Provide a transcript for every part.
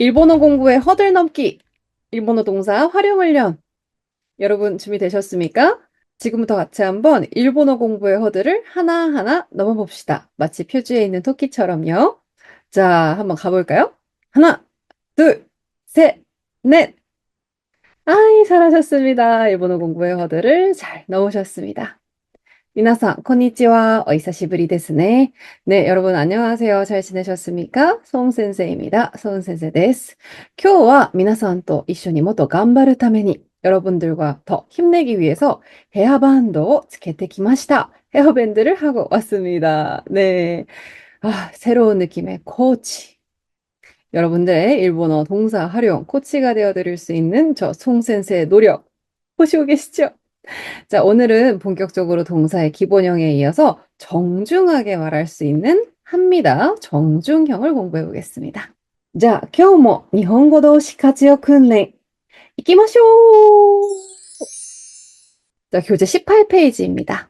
일본어 공부의 허들 넘기. 일본어 동사 활용 훈련. 여러분 준비되셨습니까? 지금부터 같이 한번 일본어 공부의 허들을 하나하나 넘어봅시다. 마치 표지에 있는 토끼처럼요. 자, 한번 가볼까요? 하나, 둘, 셋, 넷. 아이, 잘하셨습니다. 일본어 공부의 허들을 잘 넘으셨습니다. 미나상, konnichiwa. 오이사시부리 데스네. 네, 여러분 안녕하세요. 잘 지내셨습니까? 소은센세입니다. 소은센세 데스. 今日は 미나상と 一緒にもっと頑張るために 여러분들과 더 힘내기 위해서 헤어밴드를 つけてきました. 헤어밴드를 하고 왔습니다. 네. 아, 새로운 느낌의 코치. 여러분들의 일본어 동사 활용 코치가 되어 드릴 수 있는 저 송센세의 노력 보시고 계시죠? 자, 오늘은 본격적으로 동사의 기본형에 이어서 정중하게 말할 수 있는 합니다. 정중형을 공부해 보겠습니다. 자, 今日も 일본어 동시活用訓練 이키마쇼. 자, 교재 18페이지입니다.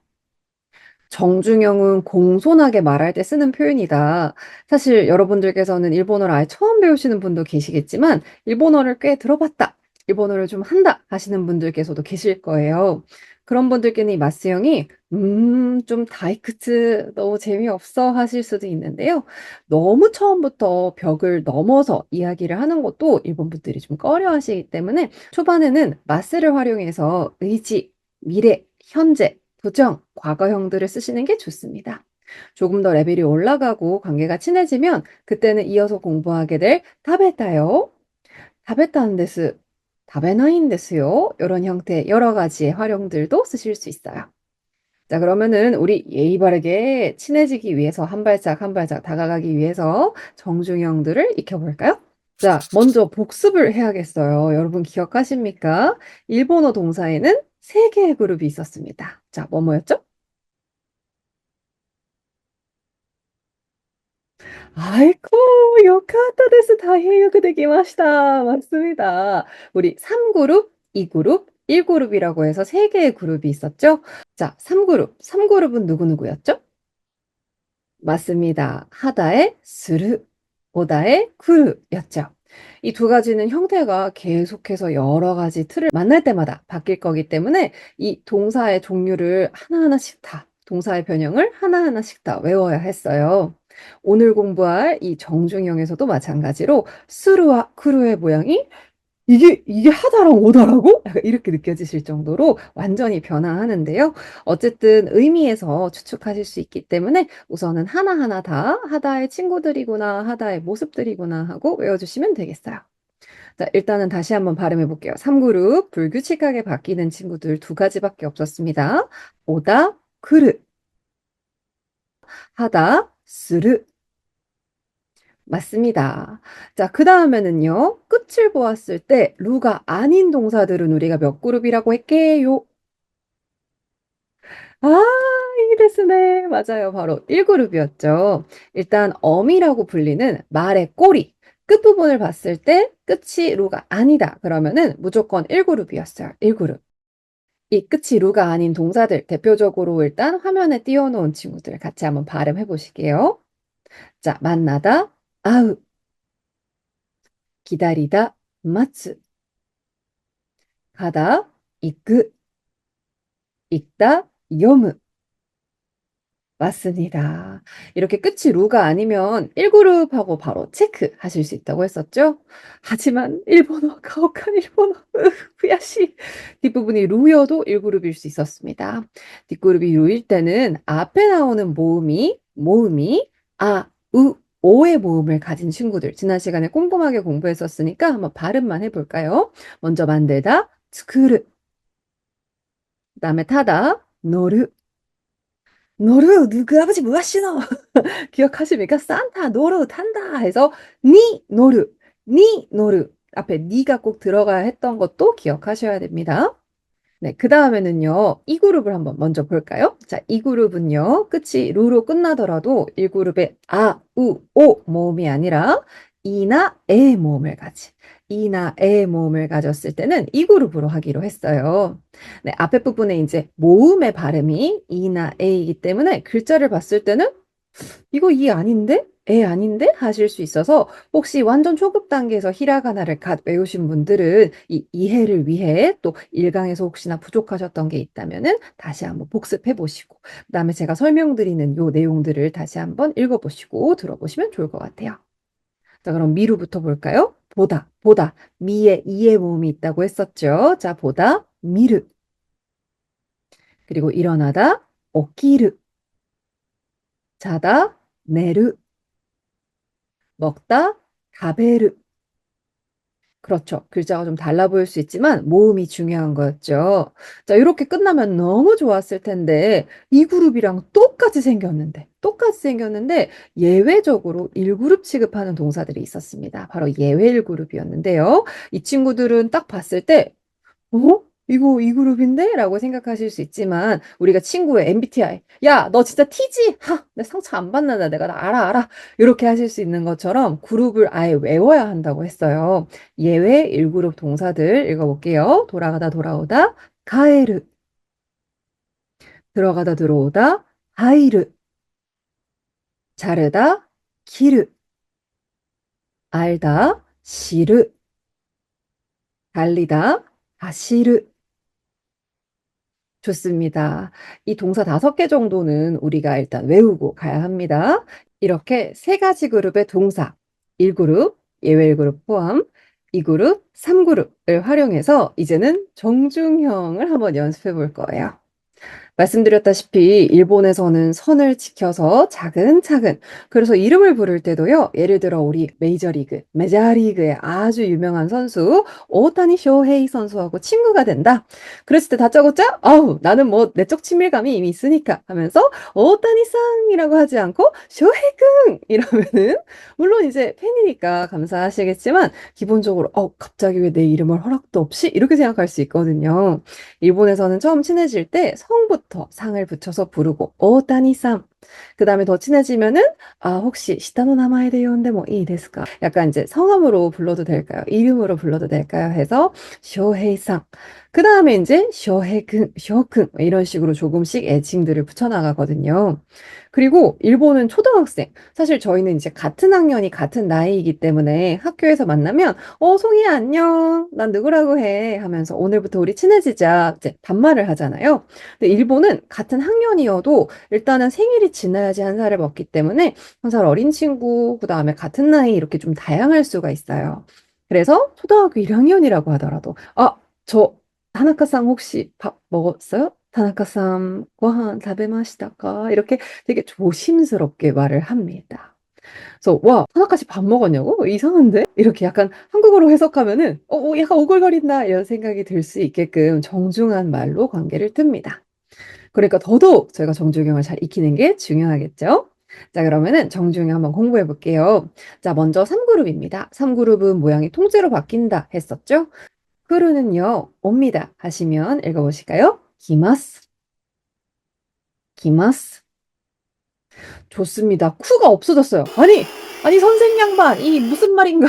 정중형은 공손하게 말할 때 쓰는 표현이다. 사실 여러분들께서는 일본어를 아예 처음 배우시는 분도 계시겠지만 일본어를 꽤 들어봤다, 일본어를 좀 한다 하시는 분들께서도 계실 거예요. 그런 분들께는 이 마스형이 좀 다이크트 너무 재미없어 하실 수도 있는데요. 너무 처음부터 벽을 넘어서 이야기를 하는 것도 일본 분들이 좀 꺼려 하시기 때문에 초반에는 마스를 활용해서 의지, 미래, 현재, 부정, 과거형들을 쓰시는 게 좋습니다. 조금 더 레벨이 올라가고 관계가 친해지면 그때는 이어서 공부하게 될 다베타요, 다베타는 데스, 다베나인 데스요. 이런 형태의 여러 가지의 활용들도 쓰실 수 있어요. 자, 그러면은 우리 예의 바르게 친해지기 위해서 한 발짝 한 발짝 다가가기 위해서 정중형들을 익혀볼까요? 자, 먼저 복습을 해야겠어요. 여러분 기억하십니까? 일본어 동사에는 세 개의 그룹이 있었습니다. 자, 뭐였죠? 아이쿠, 요카타 데스. 다이해요크 되기마시다. 맞습니다. 우리 3그룹, 2그룹, 1그룹이라고 해서 세 개의 그룹이 있었죠? 자, 3그룹. 3그룹은 누구누구였죠? 맞습니다. 하다의 스르, 오다의 쿠르였죠. 이 두 가지는 형태가 계속해서 여러 가지 틀을 만날 때마다 바뀔 거기 때문에 이 동사의 종류를 하나하나씩 다, 동사의 변형을 하나하나씩 다 외워야 했어요. 오늘 공부할 이 정중형에서도 마찬가지로 스루와 쿠루의 모양이 이게 하다랑 오다라고? 약간 이렇게 느껴지실 정도로 완전히 변화하는데요. 어쨌든 의미에서 추측하실 수 있기 때문에 우선은 하나하나 다 하다의 친구들이구나, 하다의 모습들이구나 하고 외워주시면 되겠어요. 자, 일단은 다시 한번 발음해 볼게요. 3그룹 불규칙하게 바뀌는 친구들 두 가지밖에 없었습니다. 오다, 크르, 하다, 스르. 맞습니다. 자, 그다음에는요. 끝을 보았을 때 루가 아닌 동사들은 우리가 몇 그룹이라고 했게요? 아, 이 됐으네. 맞아요. 바로 1그룹이었죠. 일단 어미라고 불리는 말의 꼬리, 끝부분을 봤을 때 끝이 루가 아니다. 그러면은 무조건 1그룹이었어요. 1그룹. 이 끝이 루가 아닌 동사들 대표적으로 일단 화면에 띄워 놓은 친구들 같이 한번 발음해 보실게요. 자, 만나다, 아우, 기다리다, 마츠, 가다, 이끄, 읽다, 요무. 맞습니다. 이렇게 끝이 루가 아니면 1그룹하고 바로 체크하실 수 있다고 했었죠? 하지만 일본어, 가혹한 일본어, 후야시. 뒷부분이 루여도 1그룹일 수 있었습니다. 뒷그룹이 루일 때는 앞에 나오는 모음이 아, 우, 오의 모음을 가진 친구들. 지난 시간에 꼼꼼하게 공부했었으니까 한번 발음만 해볼까요? 먼저 만들다, 스크르. 그다음에 타다, 노르. 노르, 누구 아버지 뭐 하시노? 기억하십니까? 산타 노루 탄다 해서 니 노루, 니 노루. 앞에 니가 꼭 들어가야 했던 것도 기억하셔야 됩니다. 네, 그 다음에는요, 이 그룹을 한번 먼저 볼까요? 자, 이 그룹은요, 끝이 루로 끝나더라도 1그룹에 아, 우, 오 모음이 아니라 이나 에 모음을 이나 에 모음을 가졌을 때는 이 그룹으로 하기로 했어요. 네, 앞에 부분에 이제 모음의 발음이 이나 에이기 때문에 글자를 봤을 때는 이거 이 아닌데? 에 아닌데? 하실 수 있어서 혹시 완전 초급 단계에서 히라가나를 갓 외우신 분들은 이 이해를 위해 또 일강에서 혹시나 부족하셨던 게 있다면은 다시 한번 복습해 보시고 그다음에 제가 설명드리는 요 내용들을 다시 한번 읽어보시고 들어보시면 좋을 것 같아요. 자, 그럼 미루부터 볼까요? 보다, 보다. 미에 이의 모음이 있다고 했었죠. 자, 보다, 미르. 그리고 일어나다, 오키르. 자다, 네르. 먹다, 가베르. 그렇죠. 글자가 좀 달라 보일 수 있지만 모음이 중요한 거였죠. 자, 이렇게 끝나면 너무 좋았을 텐데 이 그룹이랑 똑같이 생겼는데 예외적으로 1그룹 취급하는 동사들이 있었습니다. 바로 예외 1그룹이었는데요. 이 친구들은 딱 봤을 때 어? 이거 이 그룹인데? 라고 생각하실 수 있지만 우리가 친구의 MBTI 야, 너 진짜 T지? 하, 내 상처 안 받는다. 내가 나 알아 알아. 이렇게 하실 수 있는 것처럼 그룹을 아예 외워야 한다고 했어요. 예외 1그룹 동사들 읽어볼게요. 돌아가다 돌아오다 가에르 들어가다 들어오다 하이르 자르다 기르 알다 시르 달리다 하시르 좋습니다. 이 동사 5개 정도는 우리가 일단 외우고 가야 합니다. 이렇게 세 가지 그룹의 동사, 1그룹, 예외 1그룹 포함, 2그룹, 3그룹을 활용해서 이제는 정중형을 한번 연습해 볼 거예요. 말씀드렸다시피 일본에서는 선을 지켜서 차근차근 그래서 이름을 부를 때도요. 예를 들어 우리 메이저리그, 메자리그의 아주 유명한 선수 오타니 쇼헤이 선수하고 친구가 된다. 그랬을 때 다짜고짜 아우 나는 뭐 내적 친밀감이 이미 있으니까 하면서 오타니상이라고 하지 않고 쇼헤이군 이러면은 물론 이제 팬이니까 감사하시겠지만 기본적으로 갑자기 왜 내 이름을 허락도 없이 이렇게 생각할 수 있거든요. 일본에서는 처음 친해질 때 성부터 상을 붙여서 부르고 오타니상 그다음에 더 친해지면은 혹시 시타노 나마에 데요인데 뭐 이 데스까 약간 이제 성함으로 불러도 될까요? 이름으로 불러도 될까요? 해서 쇼헤이상 그다음에 이제 쇼헤군 쇼군 이런 식으로 조금씩 애칭들을 붙여 나가거든요. 그리고 일본은 초등학생 사실 저희는 이제 같은 학년이 같은 나이이기 때문에 학교에서 만나면 송이야, 안녕. 난 누구라고 해. 하면서 오늘부터 우리 친해지자. 이제 반말을 하잖아요. 근데 일본은 같은 학년이어도 일단은 생일이 지나야지 한 살을 먹기 때문에 한 살 어린 친구, 그 다음에 같은 나이 이렇게 좀 다양할 수가 있어요. 그래서 초등학교 1학년이라고 하더라도, 저, 타나카상 혹시 밥 먹었어요? 타나카상 고한 다베마시다까? 이렇게 되게 조심스럽게 말을 합니다. 그래서 와, 하나까지 밥 먹었냐고? 이상한데? 이렇게 약간 한국어로 해석하면은 약간 오글거린다 이런 생각이 들 수 있게끔 정중한 말로 관계를 듭니다. 그러니까 더더욱 저희가 정중형을 잘 익히는 게 중요하겠죠? 자, 그러면은 정중형 한번 공부해 볼게요. 자, 먼저 3그룹입니다. 3그룹은 모양이 통째로 바뀐다 했었죠? 그루는요, 옵니다 하시면 읽어보실까요? 기마스, 기마스. 좋습니다. 쿠가 없어졌어요. 아니 선생 양반 이 무슨 말인가?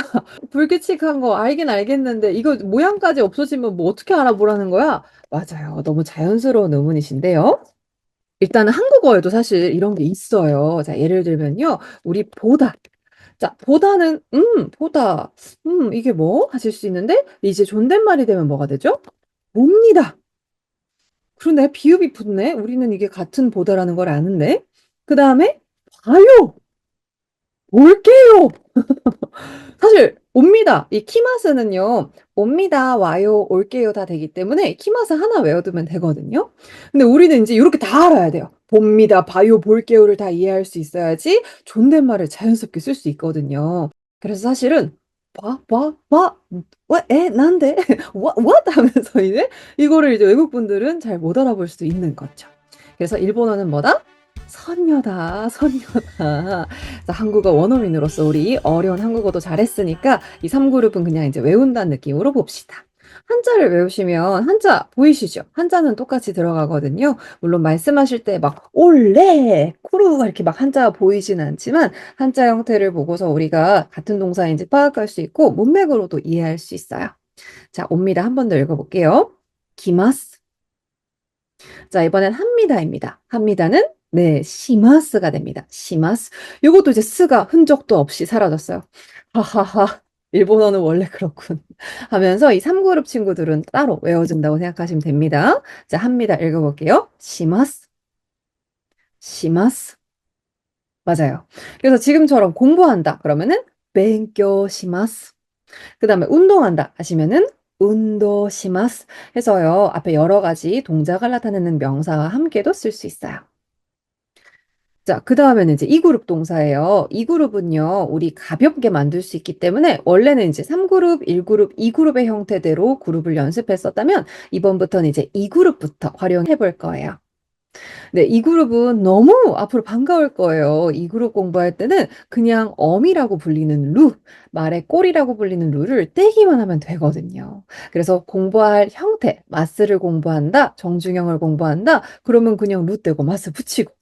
불규칙한 거 알긴 알겠는데 이거 모양까지 없어지면 뭐 어떻게 알아보라는 거야? 맞아요. 너무 자연스러운 의문이신데요. 일단은 한국어에도 사실 이런 게 있어요. 자, 예를 들면요. 우리 보다. 자, 보다는 보다. 이게 뭐? 하실 수 있는데 이제 존댓말이 되면 뭐가 되죠? 봅니다. 그러네. 비읍이 붙네. 우리는 이게 같은 보다라는 걸 아는데. 그다음에 봐요. 올게요. 사실 옵니다. 이 키마스는요. 옵니다, 와요, 올게요 다 되기 때문에 키마스 하나 외워두면 되거든요. 근데 우리는 이제 이렇게 다 알아야 돼요. 봅니다, 봐요, 볼게요를 다 이해할 수 있어야지 존댓말을 자연스럽게 쓸 수 있거든요. 그래서 사실은 난데? what? 하면서 이제 이거를 이제 외국 분들은 잘 못 알아볼 수도 있는 거죠. 그래서 일본어는 뭐다? 선녀다, 선녀다. 자, 한국어 원어민으로서 우리 어려운 한국어도 잘했으니까 이 3그룹은 그냥 이제 외운다는 느낌으로 봅시다. 한자를 외우시면 한자 보이시죠? 한자는 똑같이 들어가거든요. 물론 말씀하실 때 막 올레, 쿠루가 이렇게 막 한자 보이진 않지만 한자 형태를 보고서 우리가 같은 동사인지 파악할 수 있고 문맥으로도 이해할 수 있어요. 자, 옵니다. 한 번 더 읽어볼게요. 기마스. 자, 이번엔 합니다입니다. 합니다는 네, 시마스가 됩니다. 시마스. 요것도 이제 스가 흔적도 없이 사라졌어요. 하하하. 일본어는 원래 그렇군. 하면서 이 3그룹 친구들은 따로 외워준다고 생각하시면 됩니다. 자, 합니다. 읽어볼게요. 시마스, 시마스. 맞아요. 그래서 지금처럼 공부한다. 그러면은勉強 시마스. 그 다음에 운동한다 하시면은 운동 시마스 해서요. 앞에 여러 가지 동작을 나타내는 명사와 함께도 쓸 수 있어요. 자, 그 다음에는 이제 2그룹 동사예요. 2그룹은요, 우리 가볍게 만들 수 있기 때문에 원래는 이제 3그룹, 1그룹, 2그룹의 형태대로 그룹을 연습했었다면 이번부터는 이제 2그룹부터 활용해 볼 거예요. 네, 2그룹은 너무 앞으로 반가울 거예요. 2그룹 공부할 때는 그냥 어미라고 불리는 루, 말의 꼬리라고 불리는 루를 떼기만 하면 되거든요. 그래서 공부할 형태, 마스를 공부한다, 정중형을 공부한다, 그러면 그냥 루 떼고 마스 붙이고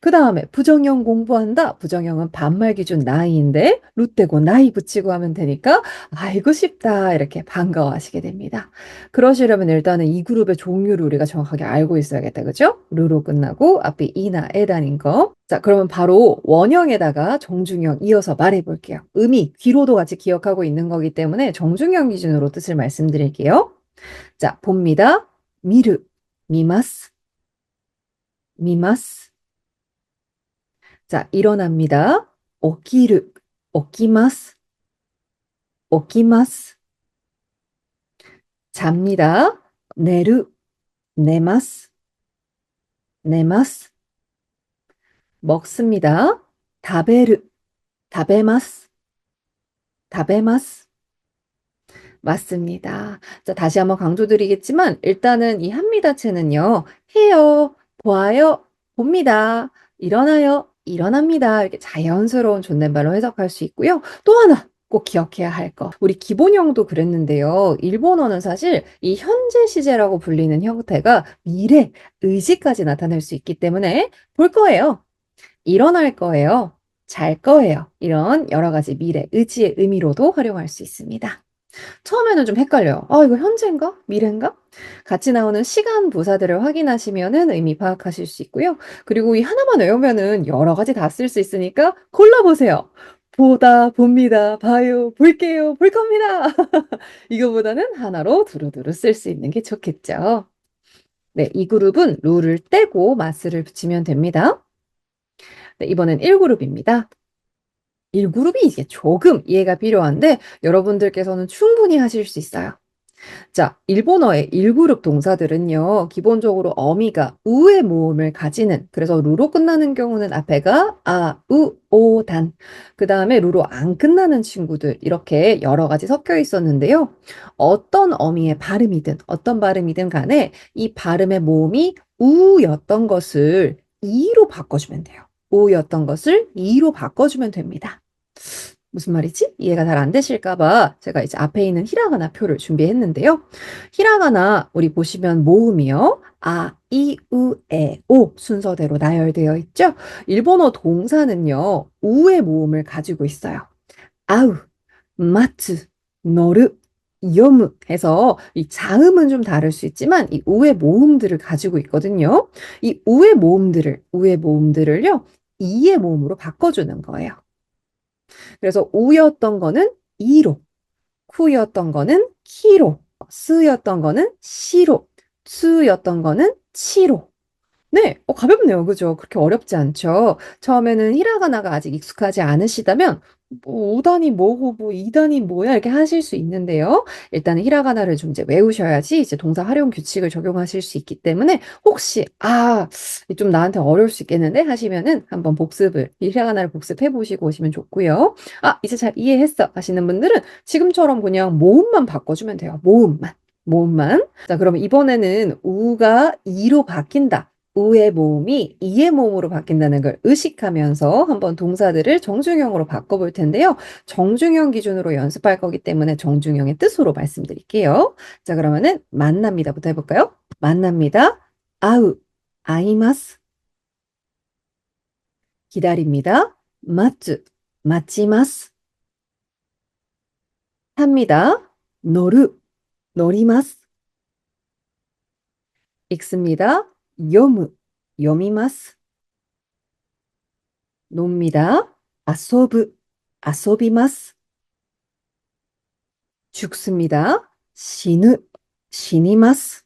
그 다음에 부정형 공부한다. 부정형은 반말 기준 나이인데 룻대고 나이 붙이고 하면 되니까 아이고 쉽다 이렇게 반가워하시게 됩니다. 그러시려면 일단은 이 그룹의 종류를 우리가 정확하게 알고 있어야겠다. 그죠? 루로 끝나고 앞에 이나 에단인 거. 자, 그러면 바로 원형에다가 정중형 이어서 말해 볼게요. 의미, 귀로도 같이 기억하고 있는 거기 때문에 정중형 기준으로 뜻을 말씀드릴게요. 자, 봅니다. 미르, 미마스, 미마스. 자, 일어납니다. 오키르, 오키마스, 오키마스. 잡니다. 내르, 네마스, 네마스. 먹습니다. 다베르, 다베마스, 다베마스. 맞습니다. 자, 다시 한번 강조드리겠지만 일단은 이 합니다체는요. 해요, 보아요, 봅니다. 일어나요, 일어납니다. 이렇게 자연스러운 존댓말로 해석할 수 있고요. 또 하나 꼭 기억해야 할 거. 우리 기본형도 그랬는데요. 일본어는 사실 이 현재 시제라고 불리는 형태가 미래, 의지까지 나타낼 수 있기 때문에 볼 거예요. 일어날 거예요. 잘 거예요. 이런 여러 가지 미래, 의지의 의미로도 활용할 수 있습니다. 처음에는 좀 헷갈려요. 아, 이거 현재인가? 미래인가? 같이 나오는 시간 부사들을 확인하시면은 의미 파악하실 수 있고요. 그리고 이 하나만 외우면은 여러 가지 다 쓸 수 있으니까 골라보세요. 보다, 봅니다, 봐요, 볼게요, 볼 겁니다. 이거보다는 하나로 두루두루 쓸 수 있는 게 좋겠죠. 네, 이 그룹은 룰을 떼고 마스를 붙이면 됩니다. 네, 이번엔 1그룹입니다. 1그룹이 이제 조금 이해가 필요한데 여러분들께서는 충분히 하실 수 있어요. 자, 일본어의 1그룹 동사들은요, 기본적으로 어미가 우의 모음을 가지는, 그래서 루로 끝나는 경우는 앞에가 아, 우, 오, 단, 그 다음에 루로 안 끝나는 친구들, 이렇게 여러 가지 섞여 있었는데요. 어떤 어미의 발음이든, 어떤 발음이든 간에 이 발음의 모음이 우였던 것을 이로 바꿔주면 돼요. 우였던 것을 이로 바꿔주면 됩니다. 무슨 말이지? 이해가 잘 안 되실까 봐 제가 이제 앞에 있는 히라가나 표를 준비했는데요. 히라가나 우리 보시면 모음이요. 아, 이, 우, 에, 오 순서대로 나열되어 있죠. 일본어 동사는요. 우의 모음을 가지고 있어요. 아우, 마츠, 노르, 요무 해서 이 자음은 좀 다를 수 있지만 이 우의 모음들을 가지고 있거든요. 이 우의 모음들을요. 이의 모음으로 바꿔주는 거예요. 그래서 우였던 거는 이로, 쿠였던 거는 키로, 스였던 거는 시로, 수였던 거는 치로. 네, 가볍네요. 그죠? 그렇게 어렵지 않죠? 처음에는 히라가나가 아직 익숙하지 않으시다면, 뭐, 5단이 뭐고, 뭐, 2단이 뭐야, 이렇게 하실 수 있는데요. 일단은 히라가나를 좀 이제 외우셔야지 이제 동사 활용 규칙을 적용하실 수 있기 때문에, 혹시, 좀 나한테 어려울 수 있겠는데? 하시면은 한번 이 히라가나를 복습해 보시고 오시면 좋고요. 이제 잘 이해했어. 하시는 분들은 지금처럼 그냥 모음만 바꿔주면 돼요. 모음만. 모음만. 자, 그러면 이번에는 우가 이로 바뀐다. 우의 모음이 이의 모음으로 바뀐다는 걸 의식하면서 한번 동사들을 정중형으로 바꿔볼 텐데요. 정중형 기준으로 연습할 거기 때문에 정중형의 뜻으로 말씀드릴게요. 자, 그러면은 만납니다부터 해볼까요? 만납니다. 아우, 아이마스. 기다립니다. 마츠, 마치마스. 탑니다. 노르, 노리마스. 읽습니다. 요무, 요미마스. 놉니다. 아소브, 아소비마스. 죽습니다. 시누, 시니마스.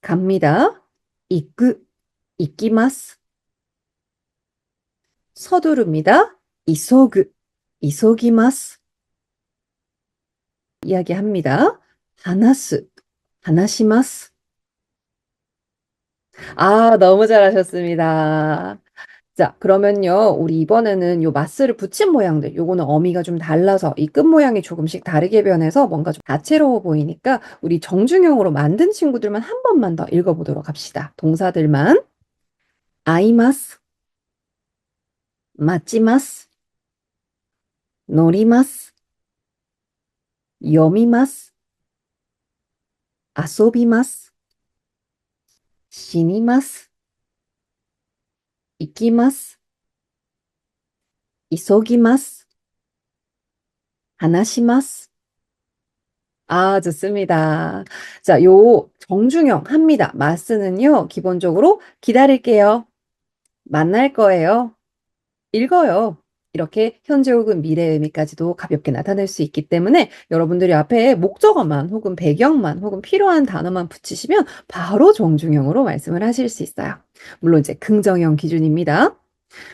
갑니다. 이끄, 이끼마스. 서두릅니다. 이소그, 이소기마스. 이야기합니다. 하나스, 하나시마스. 아, 너무 잘하셨습니다. 자, 그러면요, 우리 이번에는 요 마스를 붙인 모양들, 요거는 어미가 좀 달라서 이 끝 모양이 조금씩 다르게 변해서 뭔가 좀 다채로워 보이니까 우리 정중형으로 만든 친구들만 한 번만 더 읽어보도록 합시다. 동사들만. 아이마스, 마치마스, 노리마스, 요미마스, 아소비마스, 시니마스, 이키마스, 이소기마스, 하나시마스. 아, 좋습니다. 자, 요 정중형 합니다. 마스는요, 기본적으로 기다릴게요. 만날 거예요. 읽어요. 이렇게 현재 혹은 미래 의미까지도 가볍게 나타낼 수 있기 때문에 여러분들이 앞에 목적어만 혹은 배경만 혹은 필요한 단어만 붙이시면 바로 정중형으로 말씀을 하실 수 있어요. 물론 이제 긍정형 기준입니다.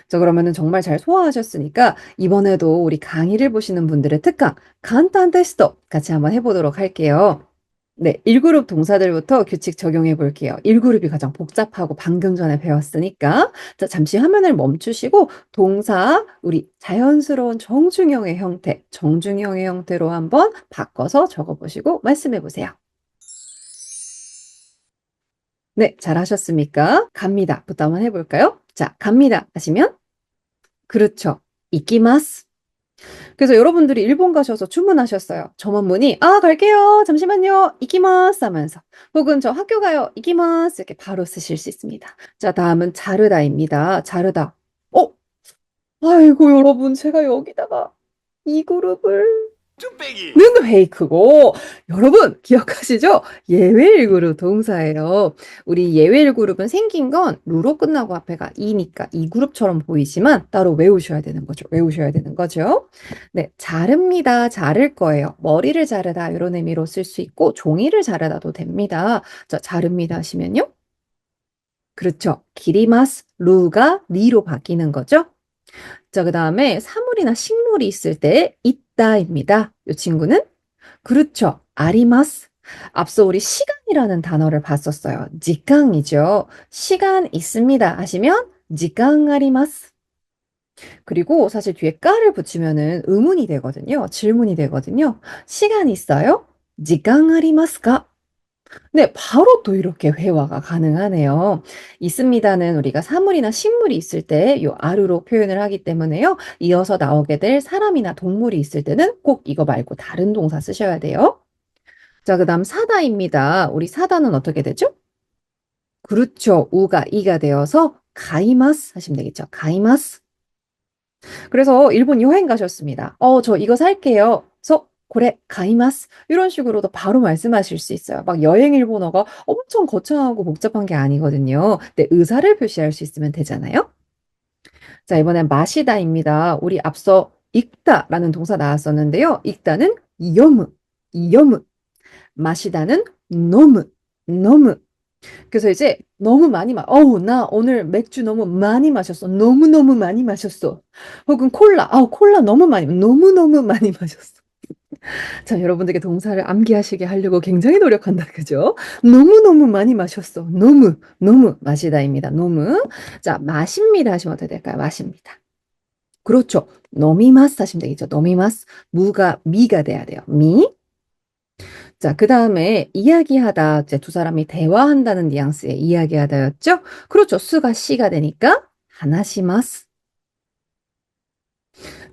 자, 그러면은 정말 잘 소화하셨으니까 이번에도 우리 강의를 보시는 분들의 특강 간단 테스트 같이 한번 해보도록 할게요. 네, 1그룹 동사들부터 규칙 적용해 볼게요. 1그룹이 가장 복잡하고 방금 전에 배웠으니까. 자, 잠시 화면을 멈추시고 동사, 우리 자연스러운 정중형의 형태, 정중형의 형태로 한번 바꿔서 적어보시고 말씀해 보세요. 네, 잘하셨습니까? 갑니다. 부터 한번 해볼까요? 자, 갑니다. 하시면 그렇죠. 이키마스. 그래서 여러분들이 일본 가셔서 주문하셨어요. 점원분이 아 갈게요. 잠시만요. 이키마스 하면서 혹은 저 학교 가요. 이키마스 이렇게 바로 쓰실 수 있습니다. 자, 다음은 자르다입니다. 자르다. 어? 아이고 여러분 제가 여기다가 이 그룹을 는 페이크고 여러분 기억하시죠? 예외일 그룹 동사예요. 우리 예외일 그룹은 생긴 건 루로 끝나고 앞에가 이니까 이 그룹처럼 보이지만 따로 외우셔야 되는 거죠. 외우셔야 되는 거죠. 네, 자릅니다. 자를 거예요. 머리를 자르다 이런 의미로 쓸 수 있고 종이를 자르다도 됩니다. 자, 자릅니다 하시면요. 그렇죠. 기리마스 루가 니로 바뀌는 거죠. 자, 그다음에 사물이나 식물이 있을 때 있다입니다. 이 친구는 그렇죠. 아리마스. 앞서 우리 시간이라는 단어를 봤었어요. 지강이죠. 시간 있습니다 하시면 지강 아리마스. 그리고 사실 뒤에 까를 붙이면은 의문이 되거든요. 질문이 되거든요. 시간 있어요? 지강 아리마스까? 네, 바로 또 이렇게 회화가 가능하네요. 있습니다는 우리가 사물이나 식물이 있을 때 요 아르로 표현을 하기 때문에요. 이어서 나오게 될 사람이나 동물이 있을 때는 꼭 이거 말고 다른 동사 쓰셔야 돼요. 자, 그다음 사다입니다. 우리 사다는 어떻게 되죠? 그렇죠. 우가 이가 되어서 가이마스 하시면 되겠죠. 가이마스. 그래서 일본 여행 가셨습니다. 저 이거 살게요. 고래 가이마스. 이런 식으로도 바로 말씀하실 수 있어요. 막 여행 일본어가 엄청 거창하고 복잡한 게 아니거든요. 근데 의사를 표시할 수 있으면 되잖아요. 자, 이번엔 마시다입니다. 우리 앞서 읽다라는 동사 나왔었는데요. 읽다는 이여무, 이여무. 마시다는 너무, 너무. 그래서 이제 너무 많이 어우, 나 오늘 맥주 너무 많이 마셨어. 너무너무 많이 마셨어. 혹은 콜라, 콜라 너무 많이, 너무너무 많이 마셨어. 자, 여러분들께 동사를 암기하시게 하려고 굉장히 노력한다, 그죠? 너무너무 많이 마셨어. 너무, 너무 마시다입니다. 너무. 자, 마십니다 하시면 어떻게 될까요? 마십니다. 그렇죠. 노미마스 하시면 되겠죠. 노미마스. 무가 미가 돼야 돼요. 미. 자, 그 다음에 이야기하다, 이제 두 사람이 대화한다는 뉘앙스의 이야기하다였죠? 그렇죠. 수가 시가 되니까 하나시마스.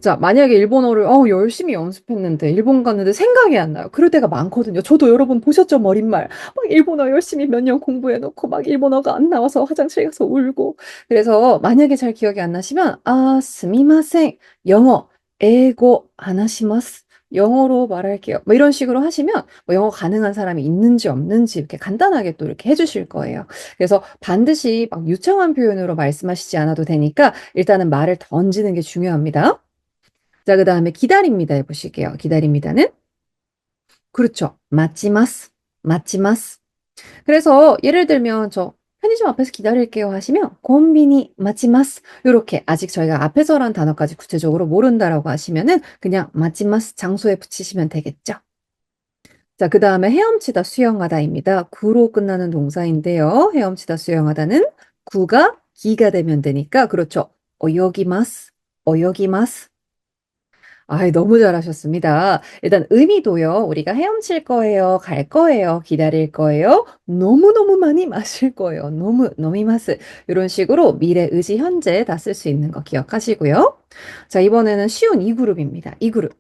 자, 만약에 일본어를 열심히 연습했는데 일본 갔는데 생각이 안 나요. 그럴 때가 많거든요. 저도 여러분 보셨죠? 머릿말. 막 일본어 열심히 몇 년 공부해놓고 막 일본어가 안 나와서 화장실 가서 울고. 그래서 만약에 잘 기억이 안 나시면 스미마생. 영어, 에고 하나시마스. 영어로 말할게요. 뭐 이런 식으로 하시면 뭐 영어 가능한 사람이 있는지 없는지 이렇게 간단하게 또 이렇게 해주실 거예요. 그래서 반드시 막 유창한 표현으로 말씀하시지 않아도 되니까 일단은 말을 던지는 게 중요합니다. 자, 그 다음에 기다립니다 해보실게요. 기다립니다는 그렇죠. 마치마스, 마치마스. 그래서 예를 들면 저 편의점 앞에서 기다릴게요 하시면 콤비니 마치마스 요렇게 아직 저희가 앞에서란 단어까지 구체적으로 모른다라고 하시면은 그냥 마치마스 장소에 붙이시면 되겠죠. 자, 그 다음에 헤엄치다 수영하다입니다. 구로 끝나는 동사인데요. 헤엄치다 수영하다는 구가 기가 되면 되니까 그렇죠. 어여기마스, 어여기마스. 아, 너무 잘하셨습니다. 일단 의미도요. 우리가 헤엄칠 거예요, 갈 거예요, 기다릴 거예요, 너무너무 많이 마실 거예요. 너무, 너미마스. 이런 식으로 미래, 의지, 현재 다 쓸 수 있는 거 기억하시고요. 자, 이번에는 쉬운 이 그룹입니다. 이 그룹.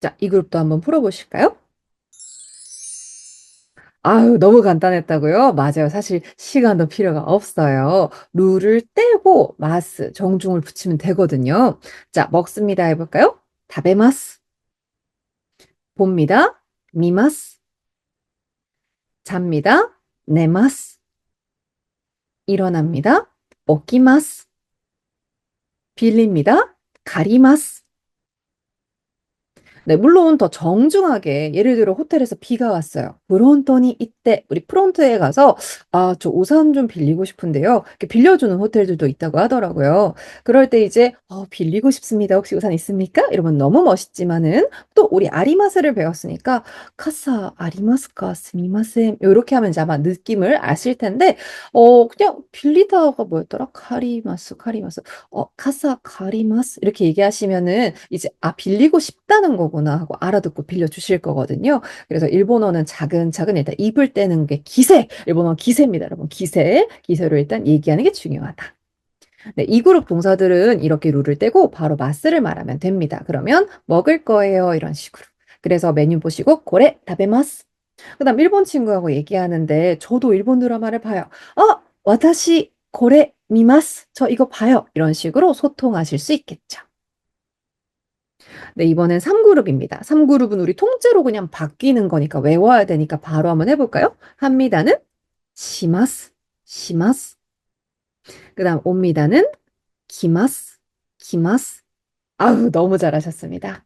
자, 이 그룹도 한번 풀어보실까요? 아유, 너무 간단했다고요? 맞아요. 사실 시간도 필요가 없어요. 룰을 떼고 마스, 정중을 붙이면 되거든요. 자, 먹습니다 해볼까요? 다베마스. 봅니다. 미마스. 잡니다. 네마스. 일어납니다. 오키마스. 빌립니다. 가리마스. 네, 물론 더 정중하게 예를 들어 호텔에서 비가 왔어요. 브론토니 이때 우리 프론트에 가서 아, 저 우산 좀 빌리고 싶은데요. 이렇게 빌려주는 호텔들도 있다고 하더라고요. 그럴 때 이제 빌리고 싶습니다. 혹시 우산 있습니까? 이러면 너무 멋있지만은 또 우리 아리마스를 배웠으니까 카사 아리마스까 스미마센 이렇게 하면 이제 아마 느낌을 아실 텐데 그냥 빌리다가 뭐였더라? 카리마스 카리마스 카사 카리마스 이렇게 얘기하시면은 이제 아 빌리고 싶다는 거구나 하고 알아듣고 빌려주실 거거든요. 그래서 일본어는 차근차근 일단 입을 떼는 게 기세. 일본어 기세입니다, 여러분. 기세. 기세로 일단 얘기하는 게 중요하다. 네, 이 그룹 동사들은 이렇게 룰을 떼고 바로 마스를 말하면 됩니다. 그러면 먹을 거예요. 이런 식으로. 그래서 메뉴 보시고 고래 다베마스. 그다음 일본 친구하고 얘기하는데 저도 일본 드라마를 봐요. 와타시 고래 미마스. 저 이거 봐요. 이런 식으로 소통하실 수 있겠죠. 네, 이번엔 3그룹입니다. 3그룹은 우리 통째로 그냥 바뀌는 거니까 외워야 되니까 바로 한번 해볼까요? 합니다는 시마스, 시마스. 그다음 옵니다는 기마스, 기마스. 아우, 너무 잘하셨습니다.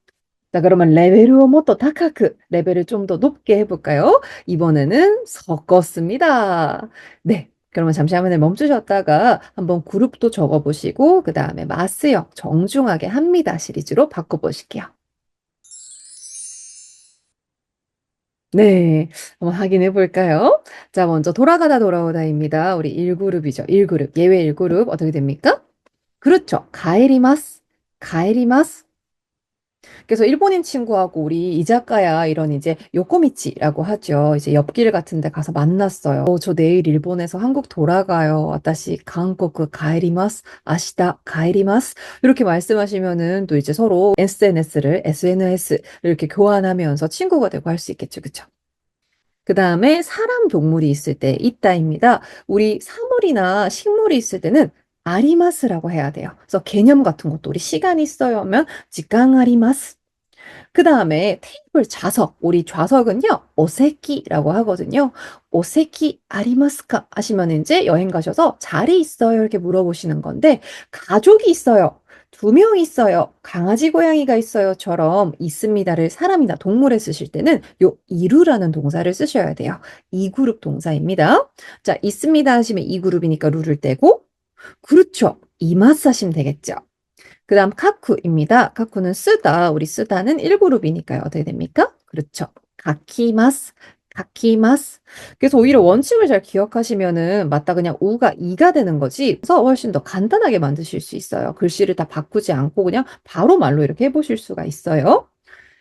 자, 그러면 레벨을 뭐또 다카크 레벨을 좀 더 높게 해볼까요? 이번에는 섞었습니다. 네. 그러면 잠시 화면을 멈추셨다가 한번 그룹도 적어보시고 그 다음에 마스형 정중하게 합니다 시리즈로 바꿔보실게요. 네, 한번 확인해 볼까요? 자, 먼저 돌아가다 돌아오다입니다. 우리 1그룹이죠. 1그룹, 예외 1그룹 어떻게 됩니까? 그렇죠. 가에리마스, 가에리마스. 그래서 일본인 친구하고 우리 이자카야 이런 이제 요코미치라고 하죠. 이제 옆길 같은 데 가서 만났어요. 저 내일 일본에서 한국 돌아가요. 와타시 한국 가에리마스. 아시다 가에리마스. 이렇게 말씀하시면은 또 이제 서로 SNS를 이렇게 교환하면서 친구가 되고 할 수 있겠죠. 그쵸? 그 다음에 사람, 동물이 있을 때 있다입니다. 우리 사물이나 식물이 있을 때는 아리마스라고 해야 돼요. 그래서 개념 같은 것도 우리 시간이 있어요 하면 지강 아리마스. 그 다음에 테이블 좌석, 우리 좌석은요, 오세키라고 하거든요. 오세키 아리마스카 하시면 이제 여행 가셔서 자리 있어요? 이렇게 물어보시는 건데, 가족이 있어요. 2명 있어요. 강아지, 고양이가 있어요.처럼 있습니다를 사람이나 동물에 쓰실 때는 요 이루라는 동사를 쓰셔야 돼요. 이 그룹 동사입니다. 자, 있습니다 하시면 이 그룹이니까 룰을 떼고, 그렇죠. 이마스 하시면 되겠죠. 그 다음 카쿠입니다. 카쿠는 쓰다. 우리 쓰다는 1그룹이니까요. 어떻게 됩니까? 그렇죠. 가키마스, 가키마스. 그래서 오히려 원칙을 잘 기억하시면은 맞다 그냥 우가 이가 되는 거지. 그래서 훨씬 더 간단하게 만드실 수 있어요. 글씨를 다 바꾸지 않고 그냥 바로 말로 이렇게 해보실 수가 있어요.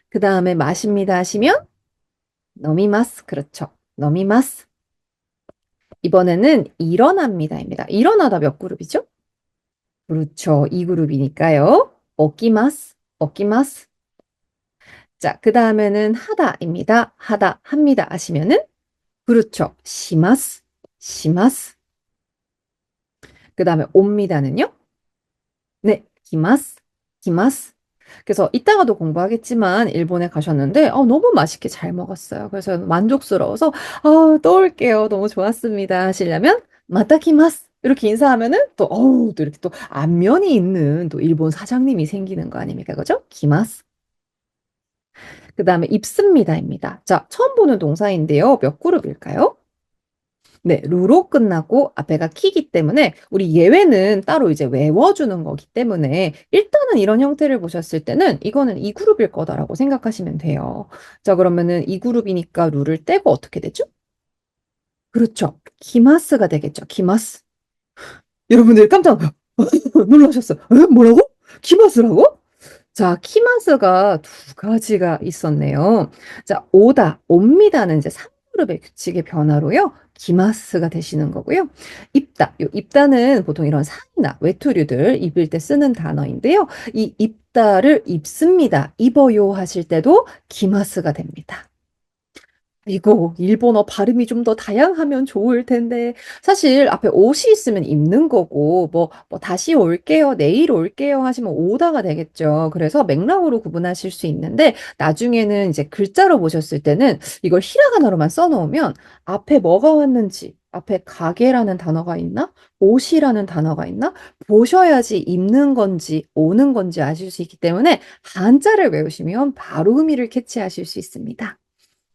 그 다음에 마십니다 하시면 너미마스. 그렇죠. 너미마스. 이번에는 일어납니다입니다. 일어나다 몇 그룹이죠? 그렇죠. 2그룹이니까요. 오키마스, 오키마스. 자, 그 다음에는 하다입니다. 하다, 합니다. 하시면은, 그렇죠. 시마스, 시마스. 그 다음에 옵니다는요? 네, 기마스, 기마스. 그래서 이따가도 공부하겠지만 일본에 가셨는데 너무 맛있게 잘 먹었어요. 그래서 만족스러워서 또 올게요. 너무 좋았습니다. 하시려면 마타키마스 이렇게 인사하면은 또 또 이렇게 또 안면이 있는 또 일본 사장님이 생기는 거 아닙니까? 그죠? 기마스. 그다음에 입습니다입니다. 자, 처음 보는 동사인데요. 몇 그룹일까요? 네, 루로 끝나고 앞에가 키기 때문에 우리 예외는 따로 이제 외워주는 거기 때문에 일단은 이런 형태를 보셨을 때는 이거는 이 그룹일 거다라고 생각하시면 돼요. 자, 그러면은 이 그룹이니까 루를 떼고 어떻게 되죠? 그렇죠. 기마스가 되겠죠. 기마스. 여러분들 깜짝 놀라셨어요. 에? 뭐라고? 기마스라고? 자, 키마스가 두 가지가 있었네요. 자, 오다, 옵니다는 이제 3그룹의 규칙의 변화로요. 기마스가 되시는 거고요. 입다, 요 입다는 보통 이런 상이나 외투류들 입을 때 쓰는 단어인데요. 이 입다를 입습니다, 입어요 하실 때도 기마스가 됩니다. 이거 일본어 발음이 좀 더 다양하면 좋을 텐데 사실 앞에 옷이 있으면 입는 거고 뭐 다시 올게요, 내일 올게요 하시면 오다가 되겠죠. 그래서 맥락으로 구분하실 수 있는데 나중에는 이제 글자로 보셨을 때는 이걸 히라가나로만 써놓으면 앞에 뭐가 왔는지 앞에 가게라는 단어가 있나? 옷이라는 단어가 있나? 보셔야지 입는 건지 오는 건지 아실 수 있기 때문에 한자를 외우시면 바로 의미를 캐치하실 수 있습니다.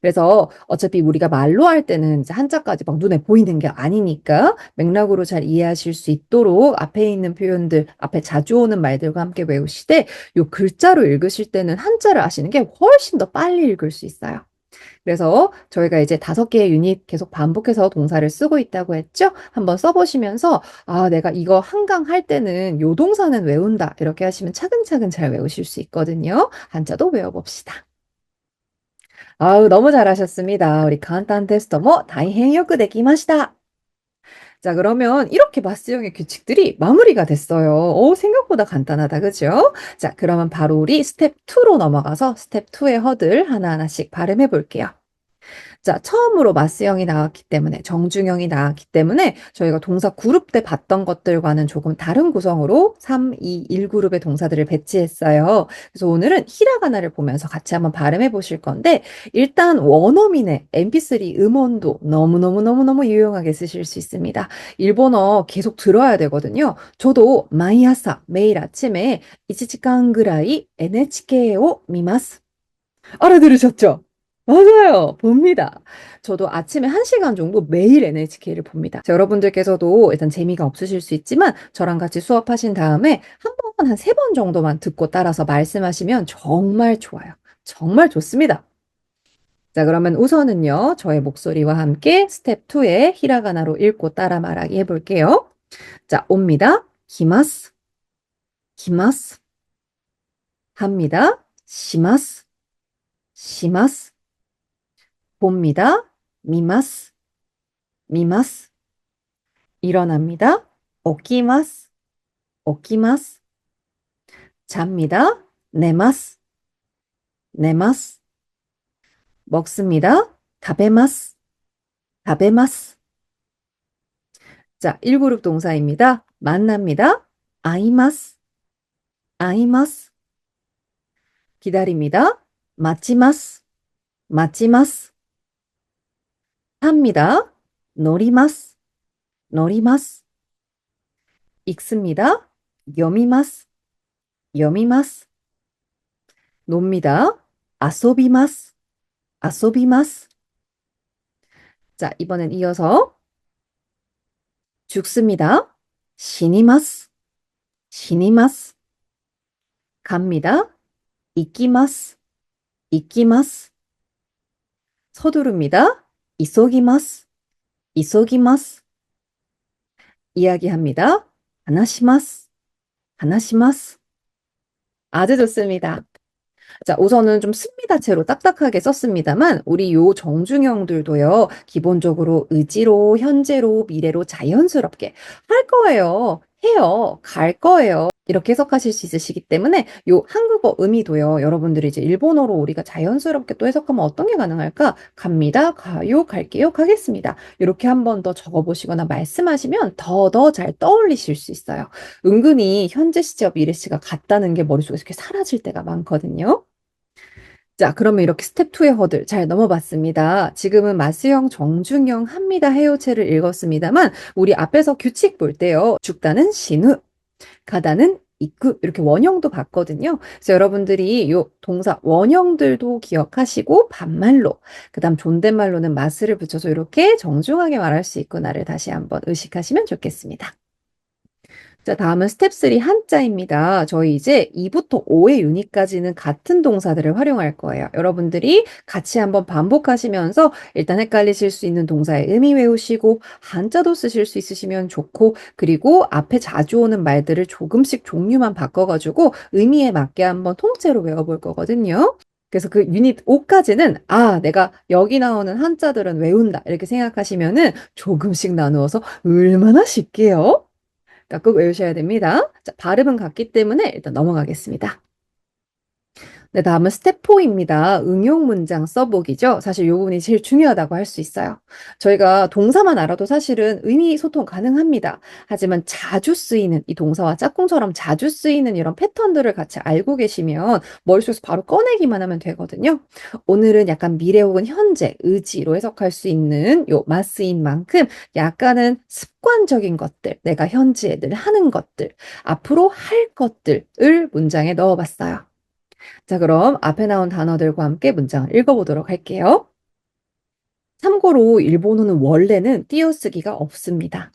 그래서 어차피 우리가 말로 할 때는 이제 한자까지 막 눈에 보이는 게 아니니까 맥락으로 잘 이해하실 수 있도록 앞에 있는 표현들, 앞에 자주 오는 말들과 함께 외우시되 요 글자로 읽으실 때는 한자를 아시는 게 훨씬 더 빨리 읽을 수 있어요. 그래서 저희가 이제 5개의 유닛 계속 반복해서 동사를 쓰고 있다고 했죠? 한번 써보시면서 내가 이거 한강 할 때는 요 동사는 외운다. 이렇게 하시면 차근차근 잘 외우실 수 있거든요. 한자도 외워봅시다. 아우, 너무 잘하셨습니다. 우리 간단 테스트 뭐 다이행 요크 되기마시다. 자, 그러면 이렇게 마스형의 규칙들이 마무리가 됐어요. 생각보다 간단하다, 그죠? 자, 그러면 바로 우리 스텝 2로 넘어가서 스텝 2의 허들 하나하나씩 발음해 볼게요. 자, 처음으로 마스형이 나왔기 때문에, 정중형이 나왔기 때문에 저희가 동사 그룹 때 봤던 것들과는 조금 다른 구성으로 3, 2, 1그룹의 동사들을 배치했어요. 그래서 오늘은 히라가나를 보면서 같이 한번 발음해 보실 건데, 일단 원어민의 MP3 음원도 너무너무너무너무 유용하게 쓰실 수 있습니다. 일본어 계속 들어야 되거든요. 저도 마이아사, 매일 아침에 1시간ぐらい NHKを 見ます. 알아들으셨죠? 맞아요. 봅니다. 저도 아침에 1시간 정도 매일 NHK를 봅니다. 자, 여러분들께서도 일단 재미가 없으실 수 있지만 저랑 같이 수업하신 다음에 한 번, 한 3번 정도만 듣고 따라서 말씀하시면 정말 좋아요. 정말 좋습니다. 자, 그러면 우선은요, 저의 목소리와 함께 스텝 2의 히라가나로 읽고 따라 말하기 해볼게요. 자, 옵니다. 기마스, 기마스. 합니다. 시마스, 시마스. 봅니다. 미마스, 미마스. 일어납니다. 오키마스, 오키마스. 잡니다. 네마스, 네마스. 먹습니다. 타베마스, 타베마스. 자, 1그룹 동사입니다. 만납니다. 아이마스, 아이마스. 기다립니다. 마치마스, 마치마스. 탑니다. 노리마스, 노리마스. 읽습니다. 여미마스, 여미마스. 놉니다. 아소비마스, 아소비마스. 자, 이번엔 이어서 죽습니다. 시니마스, 시니마스. 갑니다. 이키마스, 이키마스. 서두릅니다. 이소기마스, 이소기마스. 이야기합니다. 하나시마스, 하나시마스. 아주 좋습니다. 자, 우선은 좀 습니다체로 딱딱하게 썼습니다만 우리 요 정중형들도요. 기본적으로 의지로, 현재로, 미래로 자연스럽게 할 거예요. 해요. 갈 거예요. 이렇게 해석하실 수 있으시기 때문에 요 한국어 의미도요. 여러분들이 이제 일본어로 우리가 자연스럽게 또 해석하면 어떤 게 가능할까? 갑니다. 가요. 갈게요. 가겠습니다. 이렇게 한 번 더 적어보시거나 말씀하시면 더 잘 떠올리실 수 있어요. 은근히 현재 시제와 미래 시가 같다는 게 머릿속에서 이렇게 사라질 때가 많거든요. 자, 그러면 이렇게 스텝 2의 허들 잘 넘어봤습니다. 지금은 마스형, 정중형, 합니다, 해요체를 읽었습니다만 우리 앞에서 규칙 볼 때요. 죽다는 신우, 가다는 이끄 이렇게 원형도 봤거든요. 그래서 여러분들이 요 동사 원형들도 기억하시고 반말로 그다음 존댓말로는 마스를 붙여서 이렇게 정중하게 말할 수 있구나를 다시 한번 의식하시면 좋겠습니다. 자, 다음은 스텝 3 한자입니다. 저희 이제 2부터 5의 유닛까지는 같은 동사들을 활용할 거예요. 여러분들이 같이 한번 반복하시면서 일단 헷갈리실 수 있는 동사의 의미 외우시고 한자도 쓰실 수 있으시면 좋고 그리고 앞에 자주 오는 말들을 조금씩 종류만 바꿔가지고 의미에 맞게 한번 통째로 외워볼 거거든요. 그래서 그 유닛 5까지는 내가 여기 나오는 한자들은 외운다 이렇게 생각하시면은 조금씩 나누어서 얼마나 쉽게요? 그러니까 꼭 외우셔야 됩니다. 자, 발음은 같기 때문에 일단 넘어가겠습니다. 네, 다음은 스텝 4입니다. 응용 문장 써보기죠. 사실 요 부분이 제일 중요하다고 할 수 있어요. 저희가 동사만 알아도 사실은 의미 소통 가능합니다. 하지만 자주 쓰이는 이 동사와 짝꿍처럼 자주 쓰이는 이런 패턴들을 같이 알고 계시면 머릿속에서 바로 꺼내기만 하면 되거든요. 오늘은 약간 미래 혹은 현재, 의지로 해석할 수 있는 요 마스인 만큼 약간은 습관적인 것들, 내가 현지에 늘 하는 것들, 앞으로 할 것들을 문장에 넣어봤어요. 자, 그럼 앞에 나온 단어들과 함께 문장을 읽어보도록 할게요. 참고로 일본어는 원래는 띄어쓰기가 없습니다.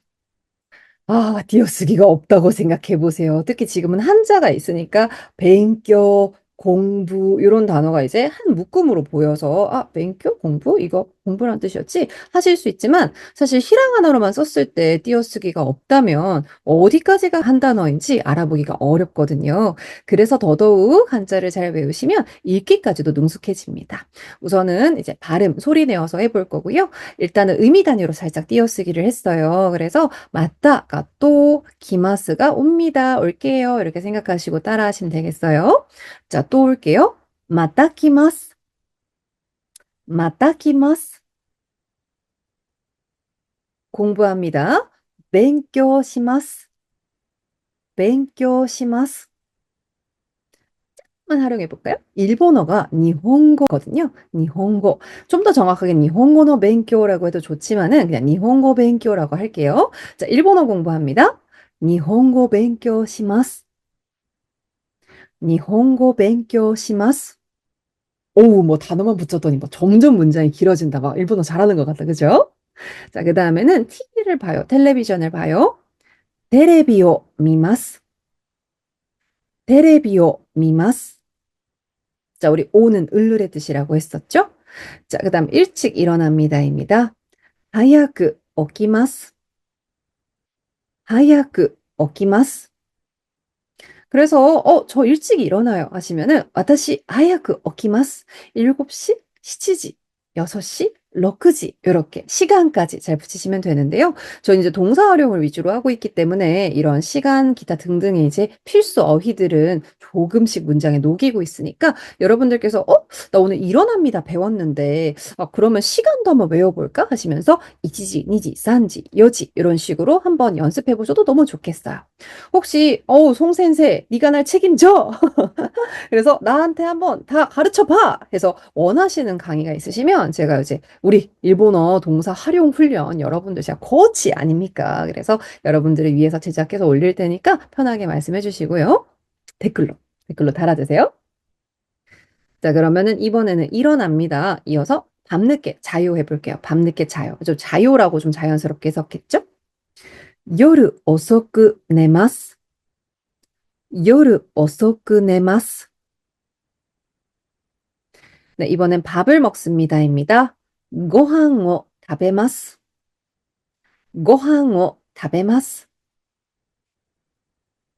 띄어쓰기가 없다고 생각해 보세요. 특히 지금은 한자가 있으니까 勉強, 공부 이런 단어가 이제 한 묶음으로 보여서 勉強, 공부? 이거 공부란 뜻이었지? 하실 수 있지만 사실 히라가나로만 썼을 때 띄어쓰기가 없다면 어디까지가 한 단어인지 알아보기가 어렵거든요. 그래서 더더욱 한자를 잘 외우시면 읽기까지도 능숙해집니다. 우선은 이제 발음, 소리 내어서 해볼 거고요. 일단은 의미 단위로 살짝 띄어쓰기를 했어요. 그래서 맞다가 또 기마스가 옵니다. 올게요. 이렇게 생각하시고 따라 하시면 되겠어요. 자, 또 올게요. 맞다 기마스. 맞다 기마스. 공부합니다. 勉強します. 勉強します. 만 활용해 볼까요? 일본어가 니혼고거든요. 니혼고. 좀 더 정확하게 니혼고노 벤교라고 해도 좋지만은 그냥 니혼고 벤교라고 할게요. 자, 일본어 공부합니다. 니혼고 벤교 시마스. 니혼고 벤교 시마스. 오우, 뭐 단어만 붙였더니 뭐 점점 문장이 길어진다. 막 일본어 잘하는 것 같다. 그죠? 자, 그 다음에는 TV를 봐요. 텔레비전을 봐요. 테레비오 미마스. 테레비오 미마스. 자, 우리 오는 을룰의 뜻이라고 했었죠? 자, 그 다음 일찍 일어납니다입니다. 早く起きます. 早く起きます. 그래서 저 일찍 일어나요 하시면은 私早く起きます. 7시, 7지, 6시, 6지 이렇게 시간까지 잘 붙이시면 되는데요. 저는 이제 동사 활용을 위주로 하고 있기 때문에 이런 시간, 기타 등등의 이제 필수 어휘들은 조금씩 문장에 녹이고 있으니까 여러분들께서 나 오늘 일어납니다 배웠는데 그러면 시간도 한번 외워볼까 하시면서 이지지, 니지, 산지, 여지 이런 식으로 한번 연습해 보셔도 너무 좋겠어요. 혹시 송센세 네가 날 책임져. 그래서 나한테 한번 다 가르쳐 봐 해서 원하시는 강의가 있으시면 제가 이제 우리 일본어 동사 활용 훈련 여러분들 제가 코치 아닙니까? 그래서 여러분들을 위해서 제작해서 올릴 테니까 편하게 말씀해 주시고요. 댓글로 달아주세요. 자, 그러면은 이번에는 일어납니다. 이어서 밤늦게 자요 해볼게요. 밤늦게 자요. 좀 자요라고 좀 자연스럽게 해석했죠? 夜遅く寝ます. 夜遅く寝ます. 네, 이번엔 밥을 먹습니다입니다. ご飯を食べます. ご飯を食べます.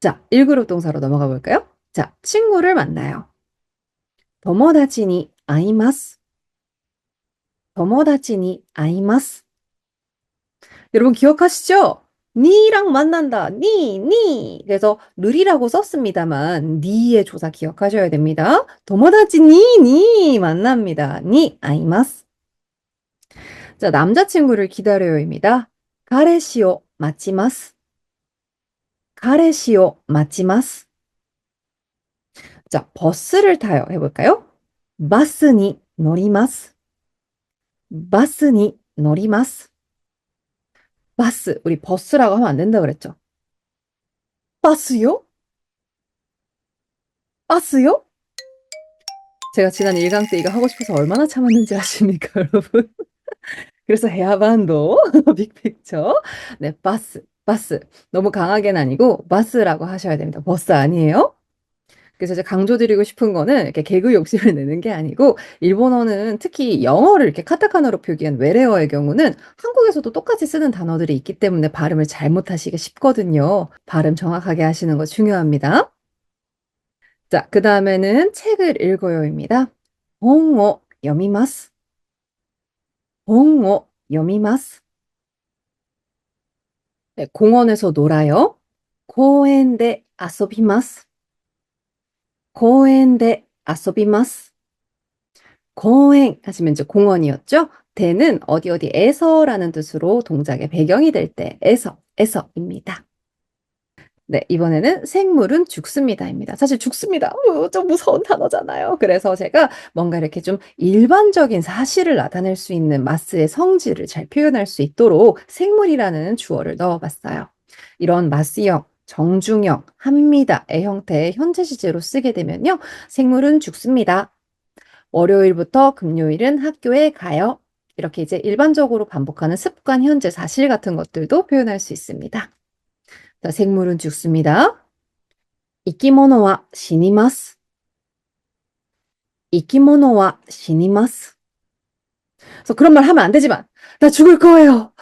자, 1그룹 동사로 넘어가 볼까요? 자, 친구를 만나요. 友達に会います. 友達に会います. 여러분 기억하시죠? 니랑 만난다. 니. 그래서 르리라고 썼습니다만 니의 조사 기억하셔야 됩니다. 도모다치 니 만납니다. 니 아이마스. 자, 남자친구를 기다려요입니다. 가레시오 마치마스. 가레시오 마치마스. 자, 버스를 타요. 해볼까요? 바스니 노리마스. 바스니 노리마스. 바스. 우리 버스라고 하면 안 된다 그랬죠? 버스요? 버스요? 제가 지난 1강 때 이거 하고 싶어서 얼마나 참았는지 아십니까, 여러분? 그래서 헤아반도, 빅픽처. 네, 바스. 너무 강하게는 아니고, 바스라고 하셔야 됩니다. 버스 아니에요? 그래서 이제 강조드리고 싶은 거는 이렇게 개그 욕심을 내는 게 아니고, 일본어는 특히 영어를 이렇게 카타카나로 표기한 외래어의 경우는 한국에서도 똑같이 쓰는 단어들이 있기 때문에 발음을 잘못하시기 쉽거든요. 발음 정확하게 하시는 거 중요합니다. 자, 그 다음에는 책을 읽어요입니다. 본を読みます. 본を読みます. 네, 공원에서 놀아요. 公園で 遊びます. 公園で 遊びます. 공원 하시면 이제 공원이었죠? 대는 어디에서라는 뜻으로 동작의 배경이 될 때 에서입니다. 네, 이번에는 생물은 죽습니다입니다. 사실 죽습니다. 좀 무서운 단어잖아요. 그래서 제가 뭔가 이렇게 좀 일반적인 사실을 나타낼 수 있는 마스의 성질을 잘 표현할 수 있도록 생물이라는 주어를 넣어봤어요. 이런 마스형, 정중형, 합니다의 형태의 현재 시제로 쓰게 되면요. 생물은 죽습니다. 월요일부터 금요일은 학교에 가요. 이렇게 이제 일반적으로 반복하는 습관, 현재, 사실 같은 것들도 표현할 수 있습니다. 자, 생물은 죽습니다. 生き物は 死にます. 生き物は 死にます. 그래서 그런 말 하면 안 되지만, 나 죽을 거예요.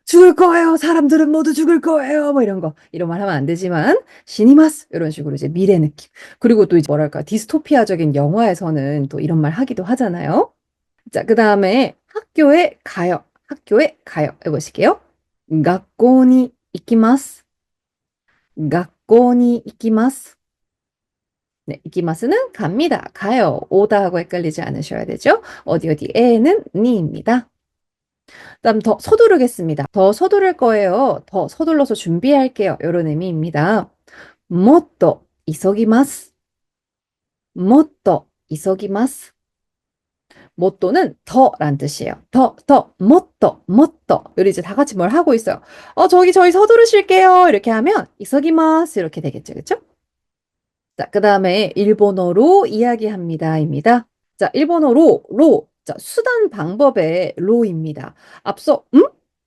죽을 거예요. 사람들은 모두 죽을 거예요. 뭐 이런 거. 이런 말 하면 안 되지만, 死にます. 이런 식으로 이제 미래 느낌. 그리고 또 이제 뭐랄까, 디스토피아적인 영화에서는 또 이런 말 하기도 하잖아요. 자, 그 다음에 학교에 가요. 학교에 가요. 해보실게요. 学校に行きます. 学校に行きます. 네, 이기마스는 갑니다. 가요. 오다 하고 헷갈리지 않으셔야 되죠? 어디에는 니입니다. 그다음 더 서두르겠습니다. 더 서두를 거예요. 더 서둘러서 준비할게요. 이런 의미입니다. もっと急ぎます. もっと急ぎます. 모또는 더란 뜻이에요. 못 더. 우리 이제 다 같이 뭘 하고 있어요. 저희 서두르실게요. 이렇게 하면 이서기마스 이렇게 되겠죠. 그쵸? 자, 그 다음에 일본어로 이야기합니다입니다. 자, 일본어로 자, 수단 방법의 로입니다. 앞서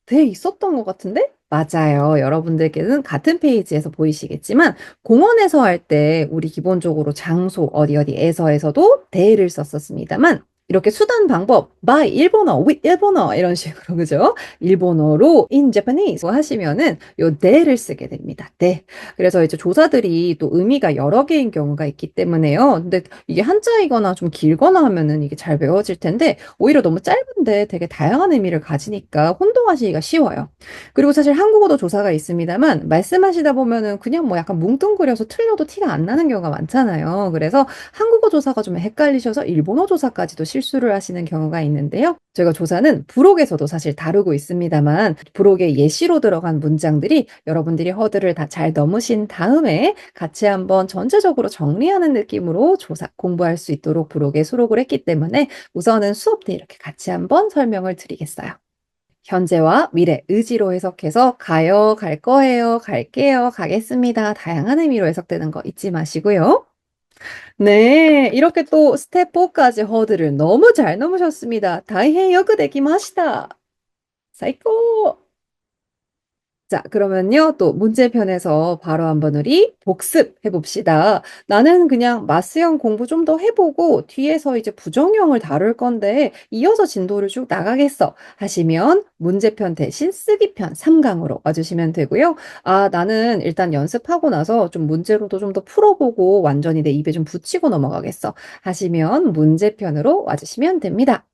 돼 있었던 것 같은데? 맞아요. 여러분들께는 같은 페이지에서 보이시겠지만 공원에서 할 때 우리 기본적으로 장소 어디에서에서도 대를 썼었습니다만 이렇게 수단 방법 by 일본어, with 일본어 이런 식으로 그죠? 일본어로 in Japanese 하시면은 요 대를 쓰게 됩니다. 대. 그래서 이제 조사들이 또 의미가 여러 개인 경우가 있기 때문에요. 근데 이게 한자이거나 좀 길거나 하면은 이게 잘 외워질 텐데 오히려 너무 짧은데 되게 다양한 의미를 가지니까 혼동하시기가 쉬워요. 그리고 사실 한국어도 조사가 있습니다만 말씀하시다 보면은 그냥 뭐 약간 뭉뚱그려서 틀려도 티가 안 나는 경우가 많잖아요. 그래서 한국어 조사가 좀 헷갈리셔서 일본어 조사까지도 실수를 하시는 경우가 있는데요. 저희가 조사는 부록에서도 사실 다루고 있습니다만 부록에 예시로 들어간 문장들이 여러분들이 허들을 다 잘 넘으신 다음에 같이 한번 전체적으로 정리하는 느낌으로 조사 공부할 수 있도록 부록에 수록을 했기 때문에 우선은 수업 때 이렇게 같이 한번 설명을 드리겠어요. 현재와 미래, 의지로 해석해서 가요, 갈 거예요, 갈게요, 가겠습니다. 다양한 의미로 해석되는 거 잊지 마시고요. 네, 이렇게 또 스텝 4까지 허들을 너무 잘 넘으셨습니다. 다이헤이 요크 데키마시다. 사이코! 자, 그러면요, 또 문제편에서 바로 한번 우리 복습해 봅시다. 나는 그냥 마스형 공부 좀 더 해보고 뒤에서 이제 부정형을 다룰 건데 이어서 진도를 쭉 나가겠어 하시면 문제편 대신 쓰기편 3강으로 와주시면 되고요. 나는 일단 연습하고 나서 좀 문제로도 좀 더 풀어보고 완전히 내 입에 좀 붙이고 넘어가겠어 하시면 문제편으로 와주시면 됩니다.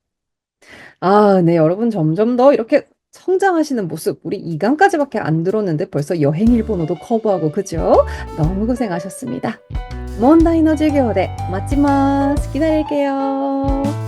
네, 여러분 점점 더 이렇게 성장하시는 모습 우리 2 강까지밖에 안 들었는데 벌써 여행 일본어도 커버하고 그죠? 너무 고생하셨습니다. 먼다이の授業で待ちます. 기다릴게요.